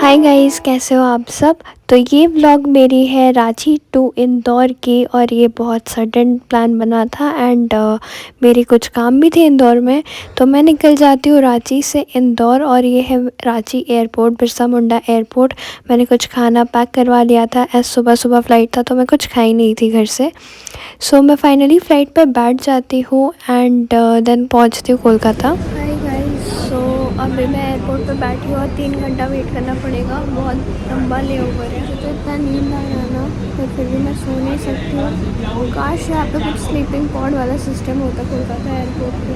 Hi guys, कैसे हो आप सब। तो ये व्लॉग मेरी है रांची टू इंदौर की, और ये बहुत सडन प्लान बना था एंड मेरे कुछ काम भी थे इंदौर में। तो मैं निकल जाती हूँ रांची से इंदौर, और ये है रांची एयरपोर्ट, बिरसा मुंडा एयरपोर्ट। मैंने कुछ खाना पैक करवा लिया था, एज सुबह सुबह फ़्लाइट था तो मैं कुछ खाई नहीं थी घर से। सो मैं फाइनली फ़्लाइट पर बैठ जाती हूँ एंड देन पहुँचती हूँ कोलकाता। हाय गाइस, सो अभी मैं एयरपोर्ट पे बैठी हूँ और 3 घंटा वेट करना पड़ेगा। बहुत लंबा ले ओवर है। मुझे इतना नींद आ रहा है ना, पर फिर भी मैं सो नहीं सकती हूँ। काश यहाँ पे कुछ स्लीपिंग पॉड वाला सिस्टम होता कोलकाता एयरपोर्ट पे।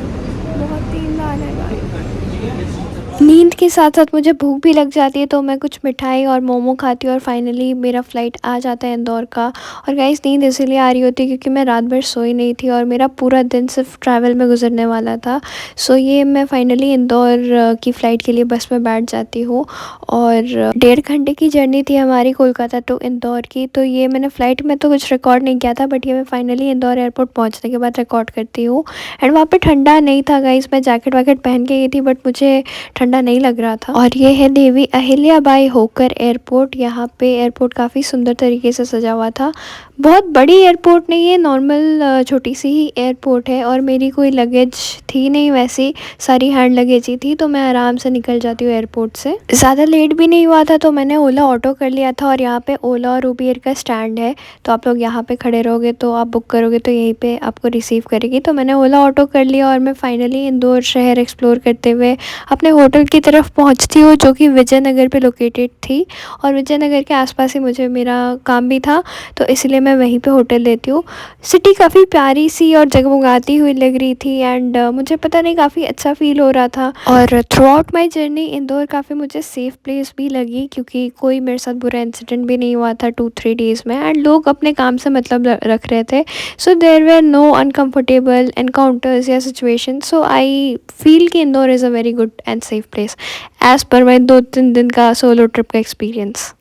बहुत नींद आ रहा है। नींद के साथ साथ मुझे भूख भी लग जाती है, तो मैं कुछ मिठाई और मोमो खाती हूँ और फाइनली मेरा फ़्लाइट आ जाता है इंदौर का। और गाइस, नींद इसीलिए आ रही होती है क्योंकि मैं रात भर सोई नहीं थी और मेरा पूरा दिन सिर्फ ट्रैवल में गुजरने वाला था। सो ये मैं फाइनली इंदौर की फ़्लाइट के लिए बस में बैठ जाती हूँ। और 1.5 घंटे की जर्नी थी हमारी कोलकाता टू इंदौर की। तो ये मैंने फ़्लाइट में तो कुछ रिकॉर्ड नहीं किया था, बट ये मैं फाइनली इंदौर एयरपोर्ट पहुँचने के बाद रिकॉर्ड करती हूँ। एंड वहाँ पे ठंडा नहीं था गाइस, मैं जैकेट वैकेट पहन के गई थी बट मुझे ठंडा नहीं लग रहा था। और ये है देवी अहिल्याबाई होकर एयरपोर्ट। यहाँ पे एयरपोर्ट काफ़ी सुंदर तरीके से सजा हुआ था। बहुत बड़ी एयरपोर्ट नहीं है, नॉर्मल छोटी सी ही एयरपोर्ट है। और मेरी कोई लगेज थी नहीं, वैसी सारी हैंड लगेज ही थी, तो मैं आराम से निकल जाती हूँ एयरपोर्ट से। ज़्यादा लेट भी नहीं हुआ था तो मैंने ओला ऑटो कर लिया था। और यहाँ पे ओला और उबेर का स्टैंड है, तो आप लोग यहाँ पे खड़े रहोगे तो आप बुक करोगे तो यहीं पे आपको रिसीव करेगी। तो मैंने ओला ऑटो कर लिया और मैं फाइनली इंदौर शहर एक्सप्लोर करते हुए अपने होटल की तरफ पहुँचती हूँ, जो कि विजयनगर पे लोकेटेड थी। और विजयनगर के आसपास ही मुझे मेरा काम भी था, तो इसलिए मैं वहीं पे होटल लेती हूँ। सिटी काफ़ी प्यारी सी और जगमगाती हुई लग रही थी एंड मुझे पता नहीं काफ़ी अच्छा फील हो रहा था। और through out my journey Indore काफ़ी मुझे सेफ़ प्लेस भी लगी, क्योंकि कोई मेरे साथ बुरा इंसिडेंट भी नहीं हुआ था 2-3 डेज़ में। एंड लोग अपने काम से मतलब रख रहे थे, so there were no uncomfortable encounters या सिचुएशन। सो आई फील कि Indore is a very good and safe place as per my 2-3 दिन का सोलो ट्रिप का experience.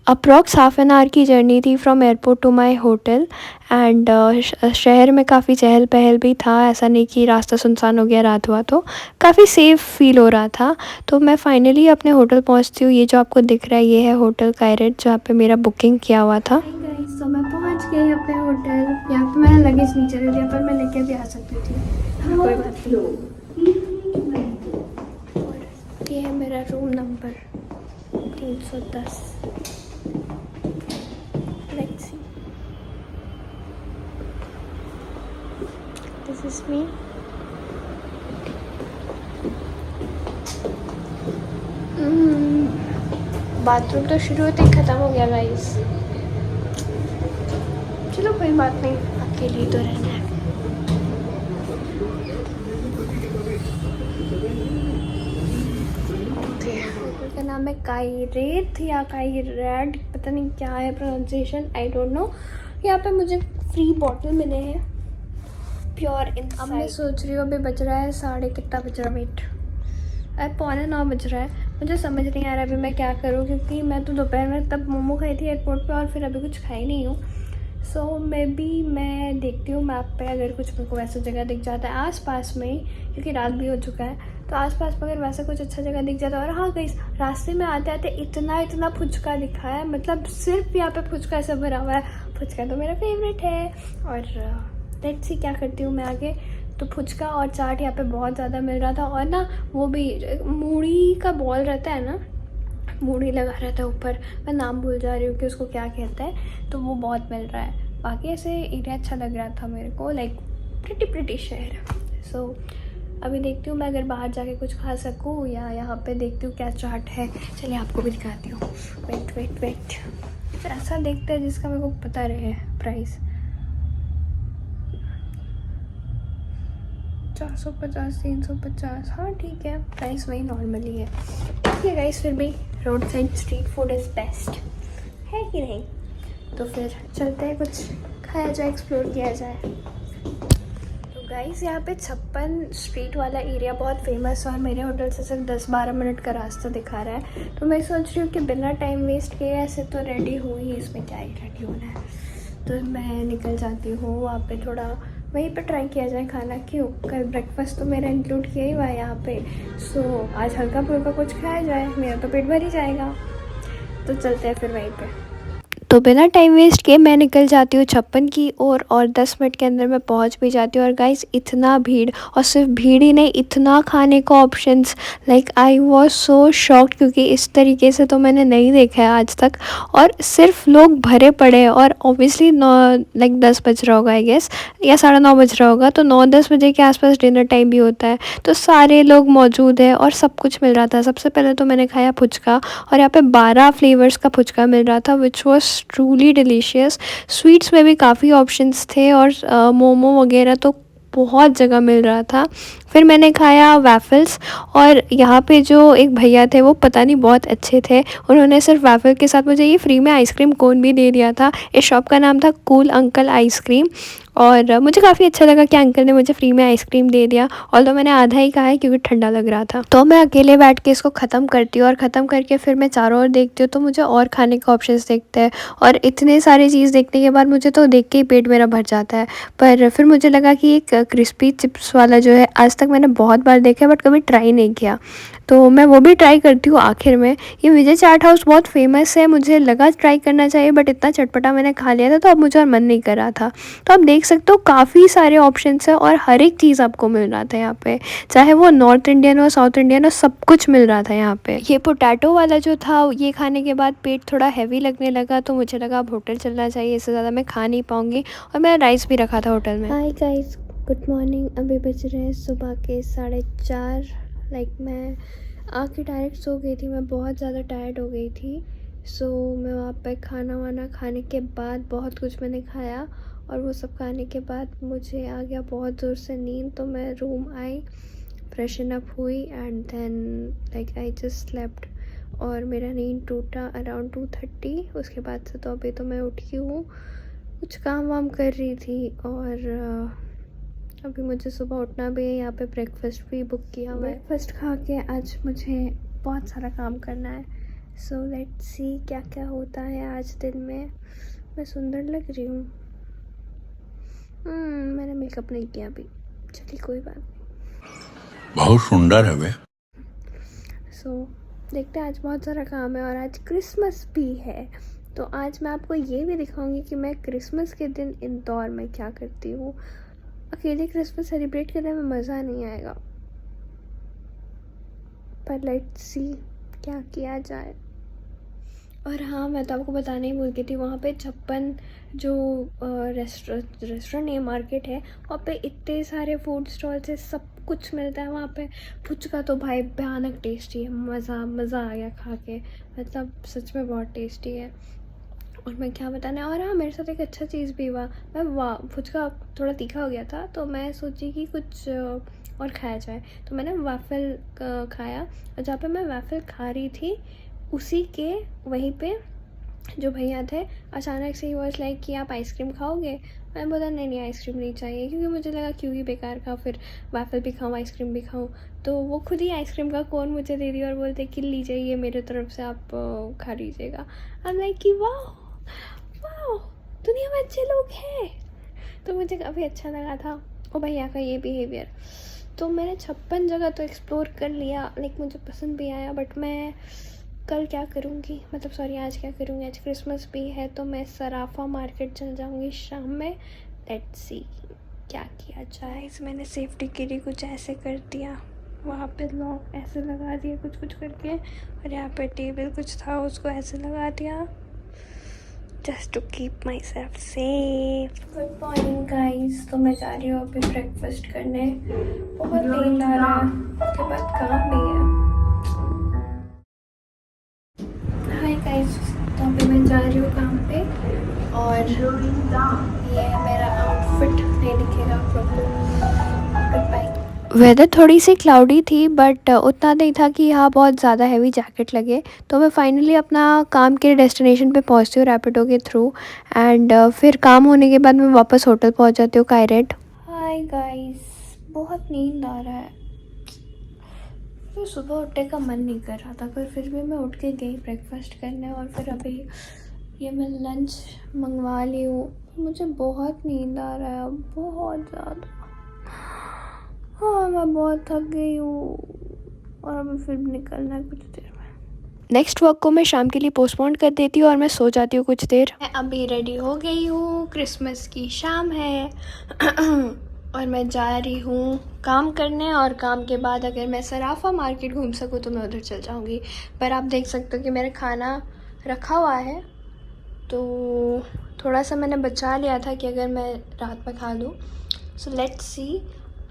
Approx half an hour की जर्नी थी from airport to my hotel. And शहर में काफ़ी चहल पहल भी था, ऐसा नहीं कि रास्ता सुनसान हो गया रात हुआ, तो काफ़ी सेफ़ फील हो रहा था। तो मैं फाइनली अपने होटल पहुंचती हूँ। ये जो आपको दिख रहा है ये है होटल कायरेट, जहाँ पे मेरा बुकिंग किया हुआ था। तो मैं पहुँच गई अपने होटल। यहाँ पे मैंने लगेज नीचे ले लिया, पर मैं लेके भी आ सकती थी, कोई बात नहीं। ये है मेरा room number 310। Let's see. This is me. Bathroom तो शुरू होते ही ख़त्म हो गया गाइस। चलो कोई बात नहीं, अकेली तो रहना है। होटल का नाम है कायरेट या कायरेट, पता नहीं क्या है प्रोनाउंसिएशन, आई डोंट नो। यहाँ पे मुझे फ्री बॉटल मिले हैं प्योर इनसाइड। अब मैं सोच रही हूँ अभी बज रहा है कितना बज रहा है, वेट, अब 8:45 बज रहा है। मुझे समझ नहीं आ रहा अभी मैं क्या करूँ, क्योंकि मैं तो दोपहर में तब मोमो खाई थी एयरपोर्ट पे और फिर अभी कुछ खाई नहीं हूँ। सो मे बी मैं देखती हूँ मैप पे, अगर कुछ मेरे को वैसा जगह दिख जाता है आसपास में ही, क्योंकि रात भी हो चुका है, तो आसपास में अगर वैसा कुछ अच्छा जगह दिख जाता है। और हाँ गाइस, रास्ते में आते आते इतना फुचका दिखा है, मतलब सिर्फ यहाँ पे फुचका ऐसा भरा हुआ है। फुचका तो मेरा फेवरेट है। और लेट्स सी क्या करती हूँ मैं आगे। तो फुचका और चाट यहाँ पे बहुत ज़्यादा मिल रहा था, और ना वो भी मूढ़ी का बॉल रहता है ना, मूढ़ी लगा रहता है ऊपर, मैं नाम भूल जा रही हूँ कि उसको क्या कहता है, तो वो बहुत मिल रहा है। बाकी ऐसे एरिया अच्छा लग रहा था मेरे को, लाइक प्रिटी शहर। सो अभी देखती हूँ मैं अगर बाहर जाके कुछ खा सकूँ, या यहाँ पे देखती हूँ क्या चाट है। चलिए आपको भी दिखाती हूँ। वेट ऐसा देखते हैं जिसका मेरे को पता रहे प्राइस। 450, 350, हाँ ठीक है, प्राइस वही नॉर्मली है। ठीक है गाइस, फिर भी road side street food is best है कि नहीं। तो फिर चलते हैं, कुछ खाया जाए, एक्सप्लोर किया जाए। तो गाइस, यहाँ पे 56 स्ट्रीट वाला एरिया बहुत फेमस है और मेरे होटल से सिर्फ 10-12 मिनट का रास्ता दिखा रहा है। तो मैं सोच रही हूँ कि बिना टाइम वेस्ट किए ऐसे तो रेडी हुई, इसमें क्या ही रेडी होना है। तो मैं निकल जाती हूँ वहाँ पे, थोड़ा वहीं पे ट्राई किया जाए खाना। क्यों, कल ब्रेकफास्ट तो मेरा इंक्लूड किया ही हुआ है यहाँ पे। सो आज हल्का फुल्का कुछ खाया जाए, मेरा तो पेट भर ही जाएगा। तो चलते हैं फिर वहीं पे। तो बिना टाइम वेस्ट किए मैं निकल जाती हूँ 56 की ओर और 10 मिनट के अंदर मैं पहुँच भी जाती हूँ। और गाइस इतना भीड़, और सिर्फ भीड़ ही नहीं, इतना खाने का options, like I was so shocked, क्योंकि इस तरीके से तो मैंने नहीं देखा है आज तक। और सिर्फ लोग भरे पड़े हैं, और ऑब्वियसली 10 बज रहा होगा आई गेस, या 9:30 बज रहा होगा, तो 9-10 बजे के आसपास डिनर टाइम भी होता है, तो सारे लोग मौजूद हैं और सब कुछ मिल रहा था। सबसे पहले तो मैंने खाया फुचका, और यहाँ पे 12 फ्लेवर्स का फुचका मिल रहा था, which was truly delicious. Sweets में भी काफ़ी ऑप्शंस थे, और मोमो वगैरह तो बहुत जगह मिल रहा था। फिर मैंने खाया वैफल्स, और यहाँ पे जो एक भैया थे वो पता नहीं बहुत अच्छे थे, उन्होंने सिर्फ वैफल के साथ मुझे ये फ्री में आइसक्रीम कोन भी दे दिया था। इस शॉप का नाम था कूल अंकल आइसक्रीम, और मुझे काफ़ी अच्छा लगा कि अंकल ने मुझे फ्री में आइसक्रीम दे दिया, ऑल्दो मैंने आधा ही कहा है क्योंकि ठंडा लग रहा था। तो मैं अकेले बैठ के इसको ख़त्म करती हूँ, और ख़त्म करके फिर मैं चारों ओर देखती हूँ, तो मुझे और खाने के ऑप्शंस देखते हैं, और इतने सारी चीज़ देखने के बाद मुझे तो देख के ही पेट मेरा भर जाता है। पर फिर मुझे लगा कि एक क्रिस्पी चिप्स वाला जो है, आज तक मैंने बहुत बार देखा है बट कभी ट्राई नहीं किया, तो मैं वो भी ट्राई करती हूँ आखिर में। ये विजय चाट हाउस बहुत फेमस है, मुझे लगा ट्राई करना चाहिए, बट इतना चटपटा मैंने खा लिया था तो अब मुझे और मन नहीं कर रहा था। तो आप देख सकते हो काफ़ी सारे ऑप्शंस हैं, और हर एक चीज़ आपको मिल रहा था यहाँ पे, चाहे वो नॉर्थ इंडियन हो साउथ इंडियन हो, सब कुछ मिल रहा था यहाँ पे। ये पोटैटो वाला जो था, ये खाने के बाद पेट थोड़ा हैवी लगने लगा, तो मुझे लगा अब होटल चलना चाहिए, इससे ज़्यादा मैं खा नहीं पाऊँगी, और मैंने राइस भी रखा था होटल में। Hi guys, good morning. अभी बज रहे हैं सुबह के 4:30। लाइक मैं आके डायरेक्ट सो गई थी, मैं बहुत ज़्यादा टायर्ड हो गई थी। सो मैं वहाँ पे खाना वाना खाने के बाद बहुत कुछ मैंने खाया, और वो सब खाने के बाद मुझे आ गया बहुत ज़ोर से नींद, तो मैं रूम आई, फ्रेशन अप हुई, and then like I just slept, और मेरा नींद टूटा अराउंड 2:30। उसके बाद से तो अभी तो मैं उठी हूँ, कुछ काम वाम कर रही थी, और अभी मुझे सुबह उठना भी है। यहाँ पे ब्रेकफास्ट भी बुक किया हुआ है। ब्रेकफास्ट खा के आज मुझे बहुत सारा काम करना है, सो लेट्स सी क्या क्या होता है आज दिन में। मैं सुंदर लग रही हूँ। मैंने मेकअप नहीं किया अभी, चलिए कोई बात नहीं। बहुत सुंदर है वे। सो देखते हैं, आज बहुत सारा काम है, और आज क्रिसमस भी है, तो आज मैं आपको ये भी दिखाऊंगी कि मैं क्रिसमस के दिन इंदौर में क्या करती हूँ। अकेले क्रिसमस सेलिब्रेट करने में मज़ा नहीं आएगा, पर लेट्स सी क्या किया जाए। और हाँ, मैं तो आपको बताने ही भूल गई थी, वहाँ पे 56 जो रेस्टोरेंट नहीं, मार्केट है, वहाँ पे इतने सारे फूड स्टॉल्स है, सब कुछ मिलता है वहाँ पे। फुचका तो भाई भयानक टेस्टी है, मज़ा आ गया खा के, मतलब सच में बहुत टेस्टी है। और मैं क्या बताने, और हाँ मेरे साथ एक अच्छा चीज़ भी हुआ। फुचका थोड़ा तीखा हो गया था, तो मैं सोची कि कुछ और खाया जाए, तो मैंने वाफल खाया, और जहाँ पे मैं वाफल खा रही थी उसी के वहीं पे जो भैया थे, अचानक से ही वॉज लाइक कि आप आइसक्रीम खाओगे। मैंने बोला नहीं आइसक्रीम नहीं चाहिए, क्योंकि मुझे लगा क्यों ही बेकार खाओ, फिर वाफल भी खाऊँ आइसक्रीम भी खाऊँ। तो वो खुद ही आइसक्रीम का कोन मुझे दे दिया और बोलते कि लीजिए ये मेरे तरफ से आप खा लीजिएगा। आई एम लाइक कि वाह वाह, दुनिया में अच्छे लोग हैं, तो मुझे काफ़ी अच्छा लगा था और भैया का ये बिहेवियर। तो मैंने 56 जगह तो एक्सप्लोर कर लिया, लाइक मुझे पसंद भी आया, बट मैं कल क्या करूँगी, मतलब सॉरी आज क्या करूँगी, आज क्रिसमस भी है, तो मैं सराफा मार्केट चल जाऊँगी शाम में। लेट्स सी क्या किया जाए। मैंने सेफ्टी के लिए कुछ ऐसे कर दिया, वहाँ पे लॉक ऐसे लगा दिया कुछ कुछ करके, और यहाँ पे टेबल कुछ था उसको ऐसे लगा दिया, just to keep myself safe. Good morning guys, तो मैं जा रही हूँ अभी ब्रेकफास्ट करने, बहुत नींद आ रहा है, उसके बाद काम भी है। हाय गाइस, तो अभी मैं जा रही हूँ काम पे, और ये है मेरा आउटफिट, नहीं दिखेगा आप लोग को। Good bye. वेदर थोड़ी सी क्लाउडी थी, बट उतना नहीं था कि यहाँ बहुत ज़्यादा हैवी जैकेट लगे, तो मैं फाइनली अपना काम के डेस्टिनेशन पे पहुँचती हूँ रैपिडो के थ्रू, एंड फिर काम होने के बाद मैं वापस होटल पहुँच जाती हूँ कायरेट। हाय गाइस, बहुत नींद आ रहा है, तो सुबह उठने का मन नहीं कर रहा था, पर फिर भी मैं उठ के गई ब्रेकफास्ट करने, और फिर अभी ये मैं लंच मंगवा ली हूँ। मुझे बहुत नींद आ रहा है, बहुत ज़्यादा। हाँ मैं बहुत थक गई हूँ, और अभी फिर निकलना है कुछ देर में। नेक्स्ट वर्क को मैं शाम के लिए पोस्टपोन कर देती हूँ और मैं सो जाती हूँ कुछ देर। मैं अभी रेडी हो गई हूँ, क्रिसमस की शाम है और मैं जा रही हूँ काम करने, और काम के बाद अगर मैं सराफा मार्केट घूम सकूँ तो मैं उधर चल जाऊँगी। पर आप देख सकते हो कि मेरा खाना रखा हुआ है, तो थोड़ा सा मैंने बचा लिया था कि अगर मैं रात में खा लूँ। सो लेट्स सी,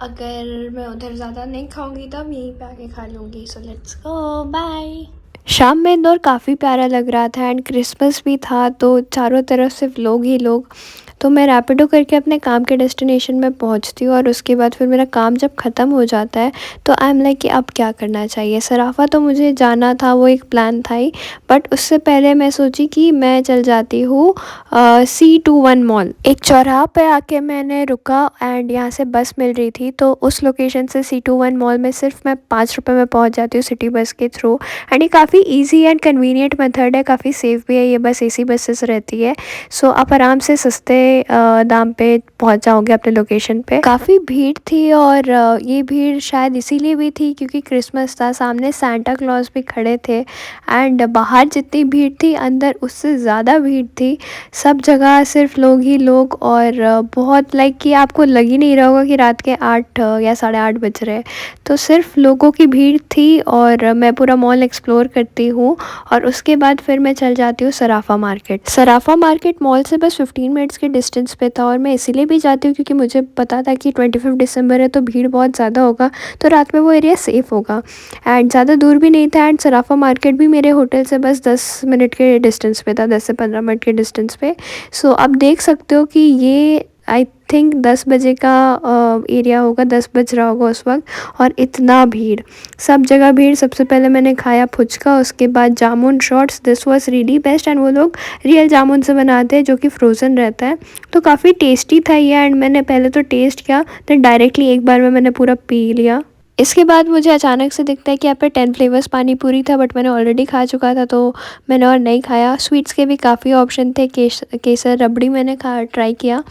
अगर मैं उधर ज़्यादा नहीं खाऊंगी तब यहीं पे आके खा लूँगी। So let's go, bye. शाम में इंदौर काफ़ी प्यारा लग रहा था एंड क्रिसमस भी था, तो चारों तरफ सिर्फ लोग ही लोग। तो मैं रैपिडो करके अपने काम के डेस्टिनेशन में पहुंचती हूँ और उसके बाद फिर मेरा काम जब ख़त्म हो जाता है तो आई एम लाइक कि अब क्या करना चाहिए। सराफा तो मुझे जाना था, वो एक प्लान था ही, बट उससे पहले मैं सोची कि मैं चल जाती हूँ C21 मॉल। एक चौराहा पे आके मैंने रुका एंड यहाँ से बस मिल रही थी, तो उस लोकेशन से C21 मॉल में सिर्फ मैं 5 रुपये में पहुँच जाती हूँ सिटी बस के थ्रू। एंड ये काफ़ी ईजी एंड कन्वीनियंट मेथड है, काफ़ी सेफ़ भी है, ये बस AC बसेस रहती है। सो आप आराम से सस्ते दाम पे पहुंच जाओगे अपने लोकेशन पे। काफ़ी भीड़ थी और ये भीड़ शायद इसीलिए भी थी क्योंकि क्रिसमस था, सामने सांता क्लॉज भी खड़े थे एंड बाहर जितनी भीड़ थी अंदर उससे ज़्यादा भीड़ थी। सब जगह सिर्फ लोग ही लोग, और बहुत लाइक कि आपको लग ही नहीं रहा होगा कि रात के 8 या 8:30 बज रहे हैं। तो सिर्फ लोगों की भीड़ थी और मैं पूरा मॉल एक्सप्लोर करती हूँ और उसके बाद फिर मैं चल जाती हूँ सराफा मार्केट। सराफा मार्केट मॉल से बस 15 मिनट्स के डिस्टेंस पे था और मैं इसीलिए भी जाती हूँ क्योंकि मुझे पता था कि 25 दिसंबर है तो भीड़ बहुत ज़्यादा होगा, तो रात में वो एरिया सेफ़ होगा एंड ज़्यादा दूर भी नहीं था। एंड सराफा मार्केट भी मेरे होटल से बस 10 मिनट के डिस्टेंस पे था, 10 से 15 मिनट के डिस्टेंस पे। सो अब देख सकते हो कि ये आई थिंक 10 बजे का एरिया होगा, 10 बज रहा होगा उस वक्त, और इतना भीड़, सब जगह भीड़। सबसे पहले मैंने खाया फुचका, उसके बाद jamun shots, this was really best and वो लोग रियल जामुन से बनाते हैं जो कि फ्रोज़न रहता है, तो काफ़ी टेस्टी था ये। एंड मैंने पहले तो टेस्ट किया, तो डायरेक्टली एक बार में मैंने पूरा पी लिया। इसके बाद मुझे अचानक से दिखता है कि यहाँ पे 10 फ्लेवर्स पानी पूरी था, बट मैंने ऑलरेडी खा चुका था तो मैंने और नहीं खाया। स्वीट्स के भी काफ़ी ऑप्शन थे, केसर रबड़ी मैंने ट्राई किया।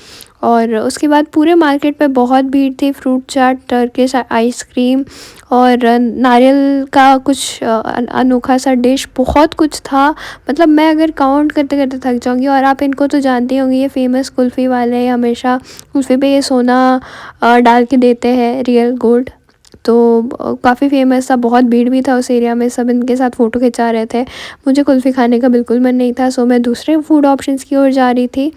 और उसके बाद पूरे मार्केट पे बहुत भीड़ थी, फ्रूट चाट, टर्किश आइसक्रीम और नारियल का कुछ अनोखा सा डिश, बहुत कुछ था। मतलब मैं अगर काउंट करते करते थक जाऊंगी। और आप इनको तो जानते होंगे, ये फेमस कुल्फ़ी वाले हमेशा कुल्फ़ी पे ये सोना डाल के देते हैं, रियल गोल्ड। तो काफ़ी फेमस था, बहुत भीड़ भी था उस एरिया में, सब इनके साथ फ़ोटो खिंचा रहे थे। मुझे कुल्फ़ी खाने का बिल्कुल मन नहीं था, सो मैं दूसरे फूड ऑप्शंस की ओर जा रही थी।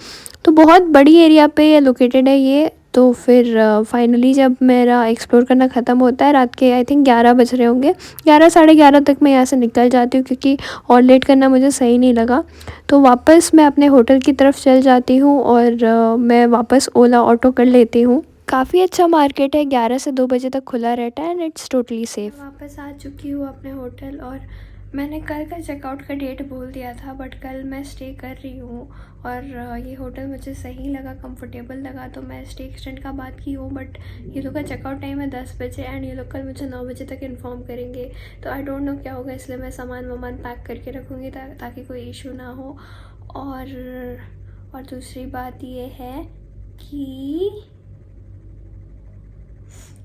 तो बहुत बड़ी एरिया पे लोकेटेड है ये। तो फिर फाइनली जब मेरा एक्सप्लोर करना ख़त्म होता है, रात के आई थिंक 11 बज रहे होंगे, 11 11:30 तक मैं यहाँ से निकल जाती हूँ क्योंकि और लेट करना मुझे सही नहीं लगा। तो वापस मैं अपने होटल की तरफ चल जाती हूँ और मैं वापस ओला ऑटो कर लेती हूँ। काफ़ी अच्छा मार्केट है, 11 से 2 बजे तक खुला रहता है एंड इट्स टोटली सेफ़। वापस आ चुकी हूँ अपने होटल, और मैंने कल का चेकआउट का डेट बोल दिया था, बट कल मैं स्टे कर रही हूँ और ये होटल मुझे सही लगा, कंफर्टेबल लगा, तो मैं स्टे एक्सटेंड का बात की हूँ। बट ये लोग का चेकआउट टाइम है 10 बजे एंड ये लोग कल मुझे 9 बजे तक इन्फॉर्म करेंगे, तो आई डोंट नो क्या होगा, इसलिए मैं सामान वामान पैक करके रखूँगी ताकि कोई इशू ना हो। और दूसरी बात ये है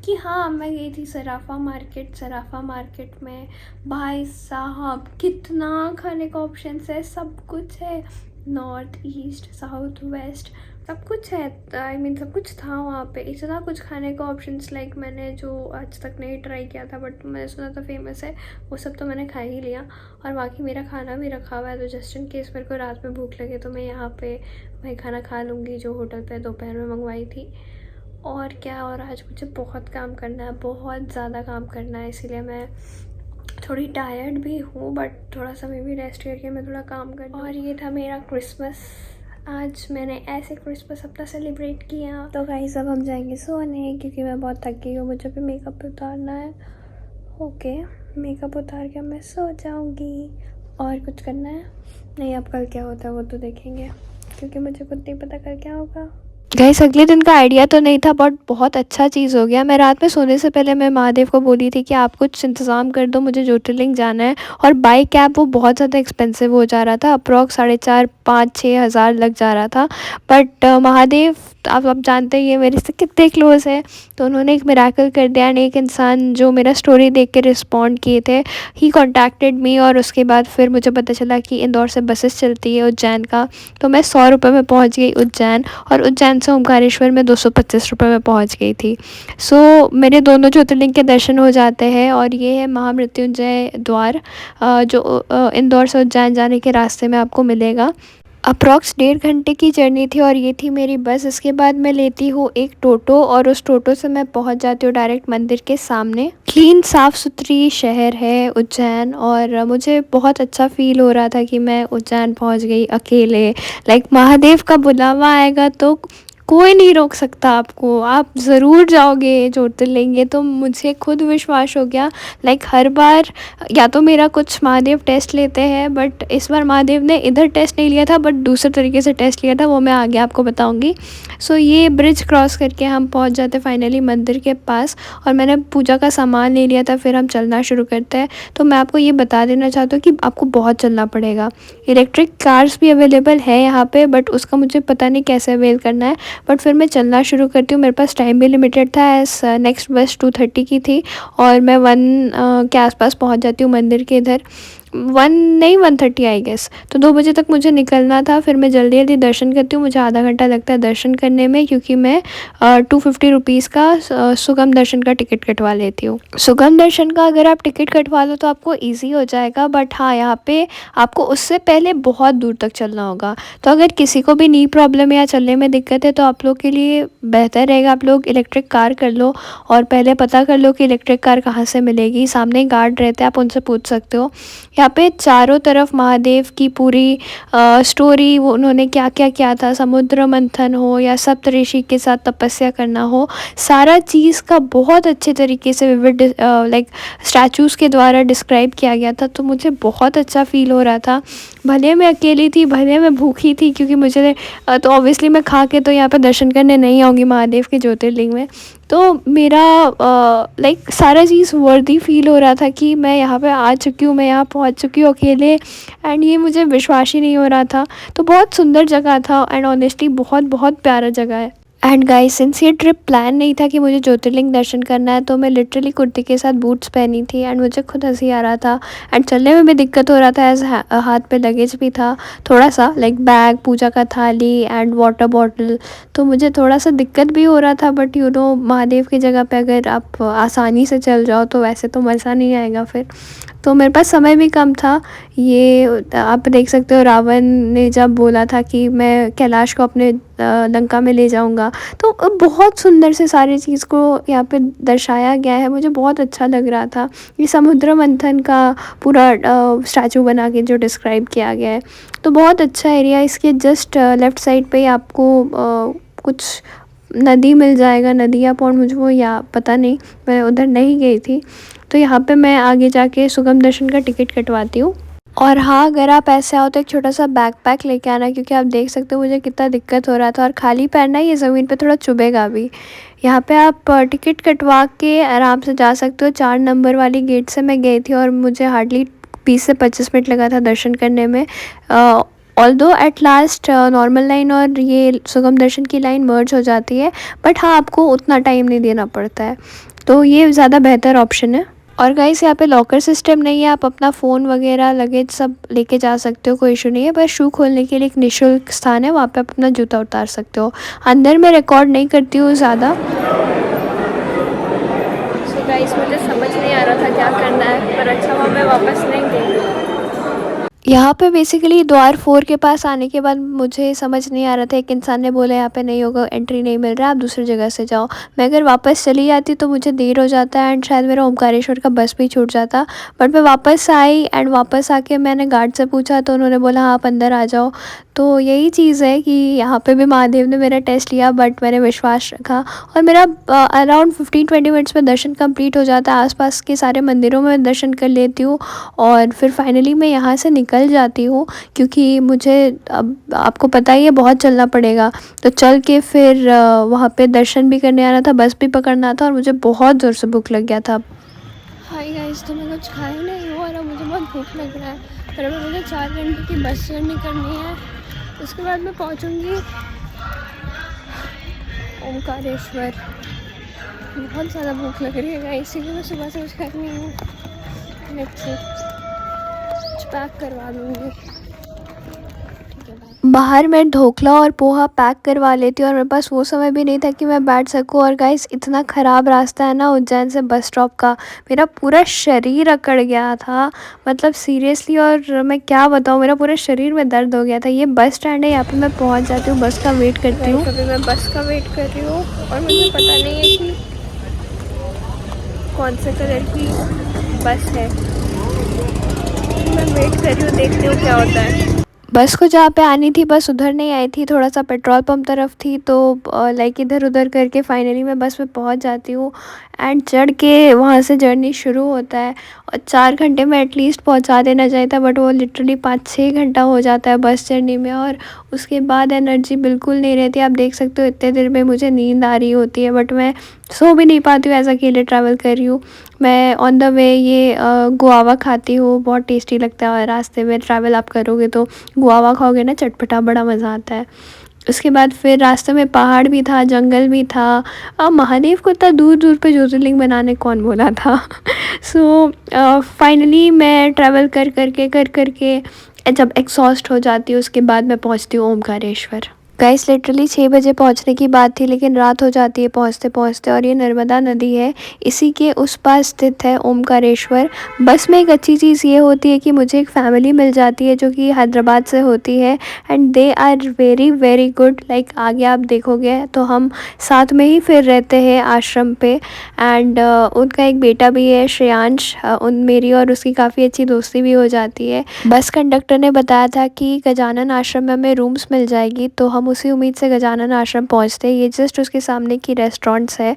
कि हाँ, मैं गई थी सराफा मार्केट। सराफा मार्केट में भाई साहब कितना खाने का ऑप्शंस है, सब कुछ है, नॉर्थ ईस्ट साउथ वेस्ट सब कुछ है। आई मीन सब कुछ था वहाँ पे, इतना कुछ खाने का ऑप्शंस, लाइक मैंने जो आज तक नहीं ट्राई किया था बट मैंने सुना था फेमस है, वो सब तो मैंने खा ही लिया। और बाकी मेरा खाना भी रखा हुआ है, तो जस्ट इन केस मेरे को रात में भूख लगे तो मैं यहाँ पे वही खाना खा लूँगी जो होटल पे दोपहर में मंगवाई थी। और क्या, और आज मुझे बहुत काम करना है, बहुत ज़्यादा काम करना है, इसीलिए मैं थोड़ी टायर्ड भी हूँ, बट थोड़ा सा मैं भी रेस्ट करके मैं थोड़ा काम कर। और ये था मेरा क्रिसमस, आज मैंने ऐसे क्रिसमस अपना सेलिब्रेट किया। तो गाइस अब हम जाएंगे सोने क्योंकि मैं बहुत थक गई हूँ, मुझे भी मेकअप उतारना है। ओके, मेकअप उतार के मैं सो जाऊँगी। और कुछ करना है नहीं, अब कल क्या होता है वो तो देखेंगे क्योंकि मुझे खुद नहीं पता कल क्या होगा। गाइस अगले दिन का आइडिया तो नहीं था बट बहुत अच्छा चीज़ हो गया। मैं रात में सोने से पहले मैं महादेव को बोली थी कि आप कुछ इंतज़ाम कर दो, मुझे ज्योतिर्लिंग जाना है। और बाई कैब वो बहुत ज़्यादा एक्सपेंसिव हो जा रहा था, अप्रॉक्स 4,500 5,6 हज़ार लग जा रहा था। बट महादेव आप जानते ही हैं मेरे से कितने क्लोज़ है, तो उन्होंने एक मिरेकल कर दिया एंड एक इंसान जो मेरा स्टोरी देख के रिस्पॉन्ड किए थे, ही कॉन्टैक्टेड मी। और उसके बाद फिर मुझे पता चला कि इंदौर से बसेस चलती है उज्जैन का, तो मैं 100 रुपये में पहुंच गई उज्जैन, और उज्जैन से ओमकारेश्वर में 225 रुपये में पहुंच गई थी। सो मेरे दोनों ज्योतिर्लिंग के दर्शन हो जाते हैं। और ये है महामृत्युंजय द्वार, जो इंदौर से उज्जैन जाने के रास्ते में आपको मिलेगा। अप्रॉक्स 1.5 घंटे की जर्नी थी और ये थी मेरी बस। इसके बाद मैं लेती हूँ एक टोटो और उस टोटो से मैं पहुँच जाती हूँ डायरेक्ट मंदिर के सामने। क्लीन साफ़ सुथरी शहर है उज्जैन, और मुझे बहुत अच्छा फ़ील हो रहा था कि मैं उज्जैन पहुँच गई अकेले। लाइक महादेव का बुलावा आएगा तो कोई नहीं रोक सकता आपको, आप ज़रूर जाओगे ज्योतिर्लिंग। ये तो मुझे खुद विश्वास हो गया। लाइक हर बार या तो मेरा कुछ महादेव टेस्ट लेते हैं, बट इस बार महादेव ने इधर टेस्ट नहीं लिया था बट दूसरे तरीके से टेस्ट लिया था, वो मैं आगे आपको बताऊंगी। सो ये ब्रिज क्रॉस करके हम पहुंच जाते फाइनली मंदिर के पास, और मैंने पूजा का सामान ले लिया था। फिर हम चलना शुरू करते हैं। तो मैं आपको ये बता देना चाहती हूँ कि आपको बहुत चलना पड़ेगा। इलेक्ट्रिक कार्स भी अवेलेबल है यहाँ पे, बट उसका मुझे पता नहीं कैसे अवेल करना है। बट फिर मैं चलना शुरू करती हूँ। मेरे पास टाइम भी लिमिटेड था, एज नेक्स्ट बस 2:30 की थी, और मैं 1 के आसपास पहुँच जाती हूँ मंदिर के इधर। 1 नहीं, 1:30 आई गेस। तो 2 बजे तक मुझे निकलना था। फिर मैं जल्दी जल्दी दर्शन करती हूँ। मुझे आधा घंटा लगता है दर्शन करने में, क्योंकि मैं 250 रुपीज़ का सुगम दर्शन का टिकट कटवा लेती हूँ। सुगम दर्शन का अगर आप टिकट कटवा लो तो आपको ईजी हो जाएगा, बट हाँ यहाँ पे आपको उससे पहले बहुत दूर तक चलना होगा। तो अगर किसी को भी नी प्रॉब्लम या चलने में दिक्कत है तो आप लोग के लिए बेहतर रहेगा आप लोग इलेक्ट्रिक कार कर लो, और पहले पता कर लो कि इलेक्ट्रिक कार कहाँ से मिलेगी। सामने गार्ड रहते हैं, आप उनसे पूछ सकते हो। यहाँ पे चारों तरफ महादेव की पूरी स्टोरी, वो उन्होंने क्या क्या किया था, समुद्र मंथन हो या सप्तऋषि के साथ तपस्या करना हो, सारा चीज़ का बहुत अच्छे तरीके से विविड लाइक स्टैचूज़ के द्वारा डिस्क्राइब किया गया था। तो मुझे बहुत अच्छा फील हो रहा था। भले मैं अकेली थी, भले मैं भूखी थी, क्योंकि मुझे तो ऑब्वियसली मैं खा के तो यहाँ पे दर्शन करने नहीं आऊँगी महादेव के ज्योतिर्लिंग में। तो मेरा लाइक सारा चीज़ वर्दी फील हो रहा था कि मैं यहाँ पे आ चुकी हूँ, मैं यहाँ पहुँच चुकी हूँ अकेले, एंड ये मुझे विश्वास ही नहीं हो रहा था। तो बहुत सुंदर जगह था, एंड ऑनेस्टली बहुत बहुत प्यारा जगह है। एंड गाइस, सिंस ये ट्रिप प्लान नहीं था कि मुझे ज्योतिर्लिंग दर्शन करना है, तो मैं लिटरली कुर्ती के साथ बूट्स पहनी थी, एंड मुझे खुद हंसी आ रहा था, एंड चलने में भी दिक्कत हो रहा था। एज हाथ पे लगेज भी था थोड़ा सा, लाइक बैग, पूजा का थाली एंड वाटर बॉटल, तो मुझे थोड़ा सा दिक्कत भी हो रहा था। बट यू नो, महादेव की जगह पे अगर आप आसानी से चल जाओ तो वैसे तो मज़ा नहीं आएगा फिर। तो मेरे पास समय भी कम था। ये आप देख सकते हो, रावण ने जब बोला था कि मैं कैलाश को अपने लंका में ले जाऊंगा, तो बहुत सुंदर से सारी चीज़ को यहाँ पे दर्शाया गया है। मुझे बहुत अच्छा लग रहा था। ये समुद्र मंथन का पूरा स्टैचू बना के जो डिस्क्राइब किया गया है, तो बहुत अच्छा एरिया। इसके जस्ट लेफ़्ट साइड पे आपको कुछ नदी मिल जाएगा, नदी या पॉन्ड, मुझे वो या पता नहीं, मैं उधर नहीं गई थी। तो यहाँ पे मैं आगे जाके सुगम दर्शन का टिकट कटवाती हूँ। और हाँ, अगर आप ऐसे आओ तो एक छोटा सा बैकपैक लेके आना, क्योंकि आप देख सकते हो मुझे कितना दिक्कत हो रहा था, और खाली पैर ना ये ज़मीन पे थोड़ा चुभेगा भी। यहाँ पे आप टिकट कटवा के आराम से जा सकते हो। 4 नंबर वाली गेट से मैं गई थी, और मुझे हार्डली 20 से 25 मिनट लगा था दर्शन करने में। Although at last normal line और ये सुगम दर्शन की लाइन मर्ज हो जाती है, बट हाँ आपको उतना टाइम नहीं देना पड़ता है, तो ये ज़्यादा बेहतर ऑप्शन है। और गाइस, यहाँ पे लॉकर सिस्टम नहीं है, आप अपना फ़ोन वगैरह लगेज सब लेके जा सकते हो, कोई इशू नहीं है। बस शू खोलने के लिए एक निःशुल्क स्थान है, वहाँ पे आप अपना जूता उतार सकते हो। अंदर मैं रिकॉर्ड नहीं करती हूँ ज़्यादा। सो गाइस, मुझे समझ नहीं आ रहा था क्या करना है, पर अच्छा हुआ मैं वापस नहीं गई। यहाँ पे बेसिकली द्वार 4 के पास आने के बाद मुझे समझ नहीं आ रहा था। एक इंसान ने बोला यहाँ पे नहीं होगा, एंट्री नहीं मिल रहा, आप दूसरी जगह से जाओ। मैं अगर वापस चली जाती तो मुझे देर हो जाता एंड शायद मेरा ओमकारेश्वर का बस भी छूट जाता। बट मैं वापस आई, एंड वापस आके मैंने गार्ड से पूछा तो उन्होंने बोला हाँ आप अंदर आ जाओ। तो यही चीज़ है कि यहाँ पे भी महादेव ने मेरा टेस्ट लिया, बट मैंने विश्वास रखा, और मेरा अराउंड 15-20 मिनट्स में दर्शन कंप्लीट हो जाता है। आसपास के सारे मंदिरों में दर्शन कर लेती हूँ, और फिर फाइनली मैं यहाँ से निकल जाती हूँ, क्योंकि मुझे अब आपको पता ही है बहुत चलना पड़ेगा। तो चल के फिर वहाँ पे दर्शन भी करने आना था, बस भी पकड़ना था, और मुझे बहुत ज़ोर से भूख लग गया था। हाय गाइस, तो मैं कुछ खाई नहीं हूँ और मुझे बहुत भूख लग रहा है, पर अभी मुझे 4 घंटे की बस जर्नी करनी है। उसके बाद मैं पहुँचूँगी ओमकारेश्वर। बहुत ज़्यादा भूख लग रही है, इसीलिए मैं सुबह से कुछ कर नहीं हूँ। लेट्स सी, कुछ पैक करवा लूँगी। बाहर मैं ढोकला और पोहा पैक करवा लेती हूँ और मेरे पास वो समय भी नहीं था कि मैं बैठ सकूँ। और गाइस इतना ख़राब रास्ता है ना उज्जैन से बस स्टॉप का, मेरा पूरा शरीर अकड़ गया था, मतलब सीरियसली। और मैं क्या बताऊँ, मेरा पूरे शरीर में दर्द हो गया था। ये बस स्टैंड है, यहाँ पे मैं पहुँच जाती हूँ, बस का वेट करती हूँ। अभी मैं बस का वेट कर रही हूँ और मुझे पता नहीं है कि कौन से कलर की बस है। मैं वेट कर रही हूँ, देखती हूँ क्या होता है। बस को जहाँ पे आनी थी बस उधर नहीं आई थी, थोड़ा सा पेट्रोल पंप तरफ थी, तो लाइक इधर उधर करके फाइनली मैं बस में पहुँच जाती हूँ। एंड चढ़ के वहाँ से जर्नी शुरू होता है और 4 घंटे में एटलीस्ट पहुँचा देना चाहिए था, बट वो लिटरली 5-6 घंटा हो जाता है बस जर्नी में। और उसके बाद एनर्जी बिल्कुल नहीं रहती। आप देख सकते हो इतने देर में मुझे नींद आ रही होती है, बट मैं सो भी नहीं पाती हूँ, ऐसा अकेले ट्रैवल कर रही हूँ। मैं ऑन द वे ये गुआवा खाती हूँ, बहुत टेस्टी लगता है। और रास्ते में ट्रैवल आप करोगे तो गुआवा खाओगे ना, चटपटा, बड़ा मज़ा आता है। उसके बाद फिर रास्ते में पहाड़ भी था, जंगल भी था। अब महादेव को इतना दूर दूर पे ज्योतिर्लिंग बनाने कौन बोला था। सो फाइनली मैं ट्रैवल कर करके जब एग्जॉस्ट हो जाती हूँ, उसके बाद मैं पहुँचती हूँ ओमकारेश्वर। गाइस लिटरली 6 बजे पहुंचने की बात थी, लेकिन रात हो जाती है पहुंचते पहुंचते। और ये नर्मदा नदी है, इसी के उस पार स्थित है ओमकारेश्वर। बस में एक अच्छी चीज़ ये होती है कि मुझे एक फ़ैमिली मिल जाती है जो कि हैदराबाद से होती है, and they are very very good. Like आगे आप देखोगे तो हम साथ में ही फिर रहते हैं आश्रम पे। एंड उनका एक बेटा भी है श्रेयांश, उन मेरी और उसकी काफ़ी अच्छी दोस्ती भी हो जाती है। बस कंडक्टर ने बताया था कि गजानन आश्रम में हमें रूम्स मिल जाएगी, तो हम उसी उम्मीद से गजानन आश्रम पहुंचते हैं। ये जस्ट उसके सामने की रेस्टोरेंट्स है,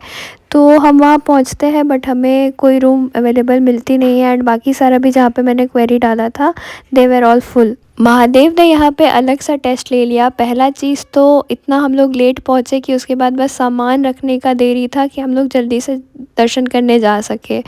तो हम वहाँ पहुंचते हैं, बट हमें कोई रूम अवेलेबल मिलती नहीं है। एंड बाकी सारा भी जहाँ पे मैंने क्वेरी डाला था, दे वर ऑल फुल। महादेव ने यहाँ पे अलग सा टेस्ट ले लिया। पहला चीज़ तो इतना हम लोग लेट पहुँचे कि उसके बाद बस सामान रखने का देरी था कि हम लोग जल्दी से दर्शन करने जा सके,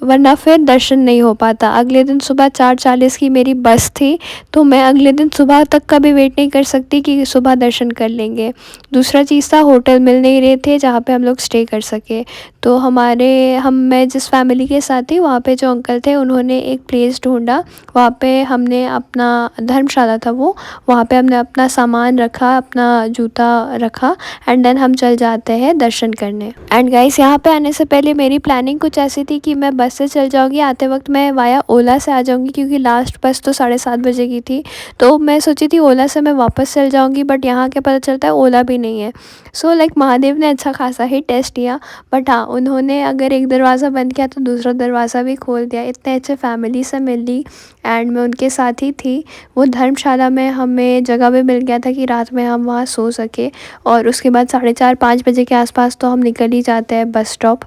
वरना फिर दर्शन नहीं हो पाता। अगले दिन सुबह 4:40 की मेरी बस थी, तो मैं अगले दिन सुबह तक का भी वेट नहीं कर सकती कि सुबह दर्शन कर लेंगे। दूसरा चीज़ था, होटल मिल नहीं रहे थे जहाँ पे हम लोग स्टे कर सके। तो मैं जिस फैमिली के साथ थी वहाँ पे जो अंकल थे, उन्होंने एक प्लेस ढूंढा। वहाँ पे हमने अपना धर्मशाला था वो, वहाँ पे हमने अपना सामान रखा, अपना जूता रखा, एंड देन हम चल जाते हैं दर्शन करने। एंड गाइस यहाँ पे आने से पहले मेरी प्लानिंग कुछ ऐसी थी कि मैं बस से चल जाऊँगी, आते वक्त मैं वाया ओला से आ जाऊँगी, क्योंकि लास्ट बस तो 7:30 बजे की थी। तो मैं सोची थी ओला से मैं वापस चल जाऊँगी, बट यहाँ के पता चलता है ओला भी नहीं है। सो लाइक महादेव ने अच्छा खासा ही टेस्ट दिया, बट हाँ, उन्होंने अगर एक दरवाज़ा बंद किया तो दूसरा दरवाज़ा भी खोल दिया। इतने अच्छे फैमिली से मिल ली, एंड मैं उनके साथ ही थी। वो धर्मशाला में हमें जगह भी मिल गया था कि रात में हम वहाँ सो सके। और उसके बाद 4:30-5 बजे के आसपास तो हम निकल ही जाते हैं bus stop.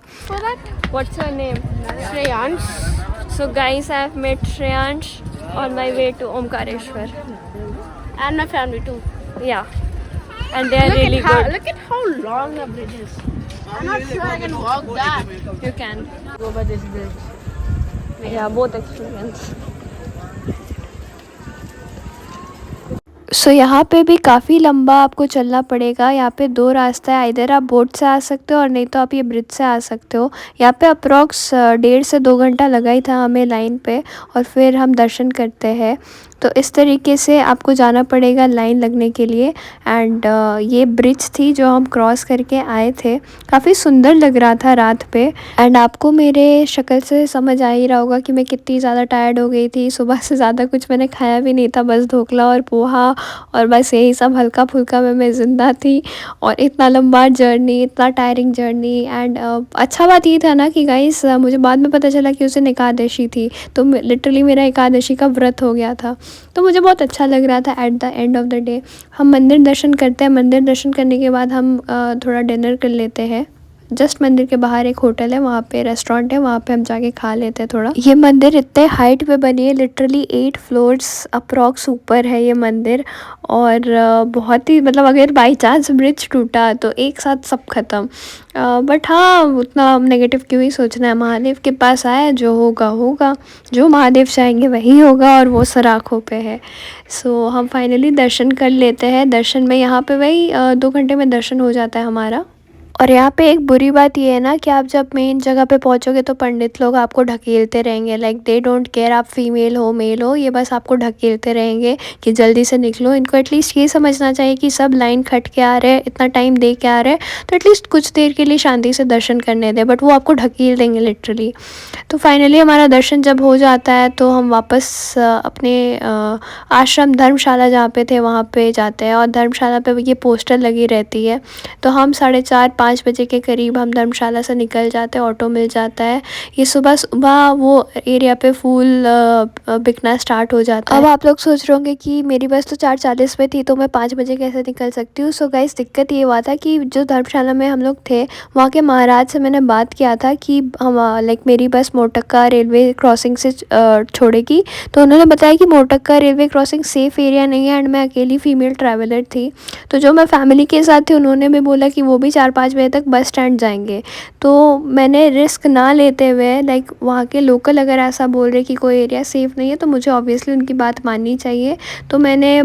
What's your name? Shreyansh. So guys, I have met Shreyansh on my way to Omkareshwar. And my family too. Yeah. And they are really good. Look at how long the bridge is. I'm not sure I can walk that. You can. Go by this bridge. Yeah, both experience. सो यहाँ पे भी काफ़ी लंबा आपको चलना पड़ेगा। यहाँ पे 2 रास्ता है, इधर आप बोट से आ सकते हो और नहीं तो आप ये ब्रिज से आ सकते हो। यहाँ पे अप्रॉक्स 1.5 से 2 घंटा लगा ही था हमें लाइन पे, और फिर हम दर्शन करते हैं। तो इस तरीके से आपको जाना पड़ेगा लाइन लगने के लिए। एंड ये ब्रिज थी जो हम क्रॉस करके आए थे, काफ़ी सुंदर लग रहा था रात पे। एंड आपको मेरे शक्ल से समझ आ ही रहा होगा कि मैं कितनी ज़्यादा टायर्ड हो गई थी। सुबह से ज़्यादा कुछ मैंने खाया भी नहीं था, बस ढोकला और पोहा, और बस यही सब हल्का फुल्का में मैं ज़िंदा थी। और इतना लंबा जर्नी, इतना टायरिंग जर्नी। एंड अच्छा बात ये था ना कि गाइस मुझे बाद में पता चला कि उस दिन एकादशी थी, तो लिटरली मेरा एकादशी का व्रत हो गया था। तो मुझे बहुत अच्छा लग रहा था। At the end of the day हम मंदिर दर्शन करते हैं। मंदिर दर्शन करने के बाद हम थोड़ा डिनर कर लेते हैं। जस्ट मंदिर के बाहर एक होटल है, वहाँ पे रेस्टोरेंट है, वहाँ पे हम जाके खा लेते हैं थोड़ा। ये मंदिर इतने हाइट पे बनी है, लिटरली 8 फ्लोर्स अप्रॉक्स ऊपर है ये मंदिर। और बहुत ही, मतलब अगर बाई चांस ब्रिज टूटा तो एक साथ सब ख़त्म। बट हाँ, उतना नेगेटिव क्यों ही सोचना है। महादेव के पास आया, जो होगा होगा, जो महादेव चाहेंगे वही होगा, और वो सर आँखों पे है। सो हम फाइनली दर्शन कर लेते हैं। दर्शन में यहाँ पे वही 2 घंटे में दर्शन हो जाता है हमारा। और यहाँ पे एक बुरी बात ये है ना कि आप जब मेन जगह पे पहुँचोगे तो पंडित लोग आपको ढकेलते रहेंगे, लाइक दे डोंट केयर आप फीमेल हो मेल हो, ये बस आपको ढकेलते रहेंगे कि जल्दी से निकलो। इनको एटलीस्ट ये समझना चाहिए कि सब लाइन खट के आ रहे हैं, इतना टाइम दे के आ रहे हैं, तो एटलीस्ट कुछ देर के लिए शांति से दर्शन करने दें, बट वो आपको ढकेल देंगे लिटरली। तो फाइनली हमारा दर्शन जब हो जाता है तो हम वापस अपने आश्रम धर्मशाला जहाँ पे थे वहाँ पे जाते हैं, और धर्मशाला पे ये पोस्टर लगी रहती है। तो हम 4:30-5 बजे के करीब हम धर्मशाला से निकल जाते हैं, ऑटो मिल जाता है। ये सुबह सुबह वो एरिया पे फूल बिकना स्टार्ट हो जाता है। अब आप लोग सोच रहे होंगे कि मेरी बस तो 4:40 पे थी, तो मैं 5 बजे कैसे निकल सकती हूँ। सो गाइस, दिक्कत ये हुआ था कि जो धर्मशाला में हम लोग थे वहाँ के महाराज से मैंने बात किया था कि हम लाइक मेरी बस मोटक्का रेलवे क्रॉसिंग से छोड़ेगी। तो उन्होंने बताया कि मोटक्का रेलवे क्रॉसिंग सेफ़ एरिया नहीं है, एंड मैं अकेली फ़ीमेल ट्रैवलर थी। तो जो मैं फ़ैमिली के साथ थी उन्होंने भी बोला कि वो भी 4-5 बजे तक बस स्टैंड जाएंगे। तो मैंने रिस्क ना लेते हुए, लाइक वहाँ के लोकल अगर ऐसा बोल रहे कि कोई एरिया सेफ़ नहीं है, तो मुझे ऑब्वियसली उनकी बात माननी चाहिए। तो मैंने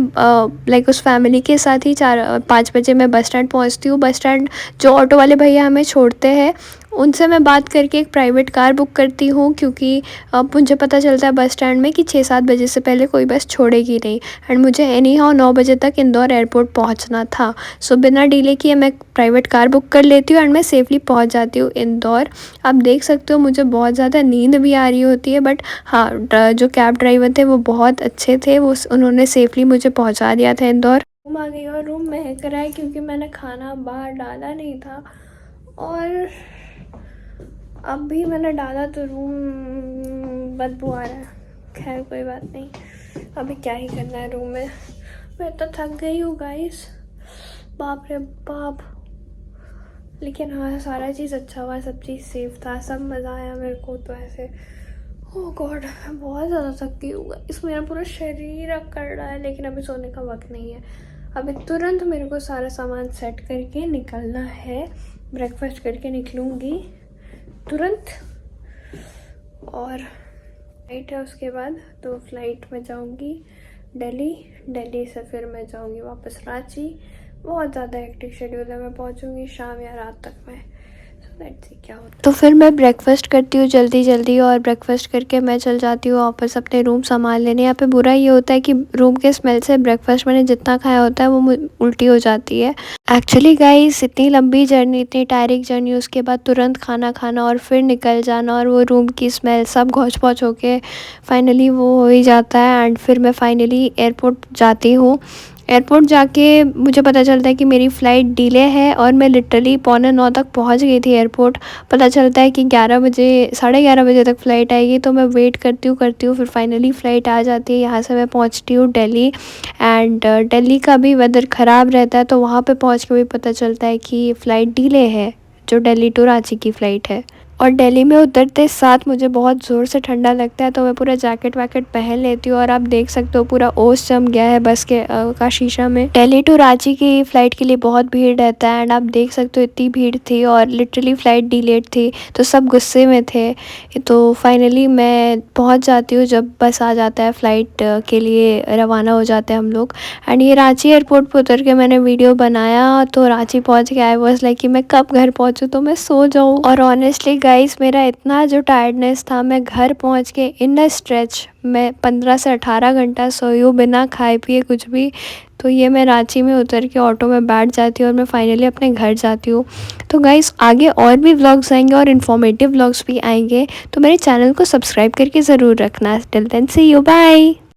लाइक उस फैमिली के साथ ही 4-5 बजे मैं बस स्टैंड पहुँचती हूँ। बस स्टैंड जो ऑटो वाले भैया हमें छोड़ते हैं उनसे मैं बात करके एक प्राइवेट कार बुक करती हूँ, क्योंकि अब मुझे पता चलता है बस स्टैंड में कि 6-7 बजे से पहले कोई बस छोड़ेगी नहीं, एंड मुझे एनी हाउ 9 बजे तक इंदौर एयरपोर्ट पहुँचना था। सो बिना डिले किए मैं प्राइवेट कार बुक कर लेती हूँ एंड मैं सेफ़ली पहुँच जाती हूँ इंदौर। आप देख सकते हो मुझे बहुत ज़्यादा नींद भी आ रही होती है, बट हाँ, जो कैब ड्राइवर थे वो बहुत अच्छे थे, उन्होंने सेफ़ली मुझे पहुँचा दिया था इंदौर। रूम आ गई और रूम महक रहा है क्योंकि मैंने खाना बाहर डाला नहीं था, और अब भी मैंने डाला तो रूम बदबू आ रहा है। खैर कोई बात नहीं, अभी क्या ही करना है रूम में। मैं तो थक गई हूँ गाइस, बाप रे बाप। लेकिन हाँ, सारा चीज़ अच्छा हुआ, सब चीज़ सेफ था, सब मज़ा आया मेरे को। तो ऐसे ओह गॉड, मैं बहुत ज़्यादा थक गई हूँ गाइस, मेरा पूरा शरीर अब कर रहा है। लेकिन अभी सोने का वक्त नहीं है, अभी तुरंत मेरे को सारा सामान सेट करके निकलना है। ब्रेकफास्ट करके निकलूँगी तुरंत, और फ्लाइट है उसके बाद। तो फ्लाइट में जाऊंगी दिल्ली से फिर मैं जाऊंगी वापस रांची। बहुत ज़्यादा हेक्टिक शेड्यूल है, मैं पहुंचूंगी शाम या रात तक में। सो लेट्स सी क्या होता है। तो फिर मैं ब्रेकफास्ट करती हूँ जल्दी जल्दी, और ब्रेकफास्ट करके मैं चल जाती हूँ वापस अपने रूम संभाल लेने। यहाँ पे बुरा ये होता है कि रूम के स्मेल से ब्रेकफास्ट मैंने जितना खाया होता है वो उल्टी हो जाती है। एक्चुअली गाइस, इतनी लंबी जर्नी, इतनी टायरिंग जर्नी, उसके बाद तुरंत खाना खाना और फिर निकल जाना, और वो रूम की स्मेल सब घौच पौच होके फाइनली वो हो ही जाता है। एंड फिर मैं फाइनली एयरपोर्ट जाती हूँ। एयरपोर्ट जाके मुझे पता चलता है कि मेरी फ़्लाइट डिले है, और मैं लिटरली 8:45 तक पहुंच गई थी एयरपोर्ट। पता चलता है कि 11 बजे 11:30 बजे तक फ़्लाइट आएगी। तो मैं वेट करती हूँ फिर फाइनली फ़्लाइट आ जाती है। यहाँ से मैं पहुंचती हूँ दिल्ली, एंड दिल्ली का भी वेदर ख़राब रहता है, तो वहाँ पे पहुँच के भी पता चलता है कि फ़्लाइट डिले है, जो दिल्ली टू रांची की फ़्लाइट है। और दिल्ली में उतरते साथ मुझे बहुत ज़ोर से ठंडा लगता है, तो मैं पूरा जैकेट वैकेट पहन लेती हूँ। और आप देख सकते हो पूरा ओस जम गया है बस के का शीशा में। दिल्ली टू रांची की फ़्लाइट के लिए बहुत भीड़ रहता है, एंड आप देख सकते हो इतनी भीड़ थी, और लिटरली फ़्लाइट डिलेड थी, तो सब गुस्से में थे। तो फाइनली मैं पहुँच जाती हूँ जब बस आ जाता है, फ़्लाइट के लिए रवाना हो जाते हैं हम लोग। एंड ये रांची एयरपोर्ट पर उतर के मैंने वीडियो बनाया, तो रांची पहुँच के आई वाज लाइक कि मैं कब घर पहुँचूँ तो मैं सो जाऊँ। और ऑनेस्टली गाइस, मेरा इतना जो टायर्डनेस था, मैं घर पहुंच के इन अ स्ट्रेच मैं 15 से 18 घंटा सोई हूँ बिना खाए पिए कुछ भी। तो ये मैं रांची में उतर के ऑटो में बैठ जाती हूँ और मैं फाइनली अपने घर जाती हूँ। तो गाइस, आगे और भी व्लॉग्स आएंगे और इन्फॉर्मेटिव व्लॉग्स भी आएंगे, तो मेरे चैनल को सब्सक्राइब करके ज़रूर रखना। Till then see you, bye.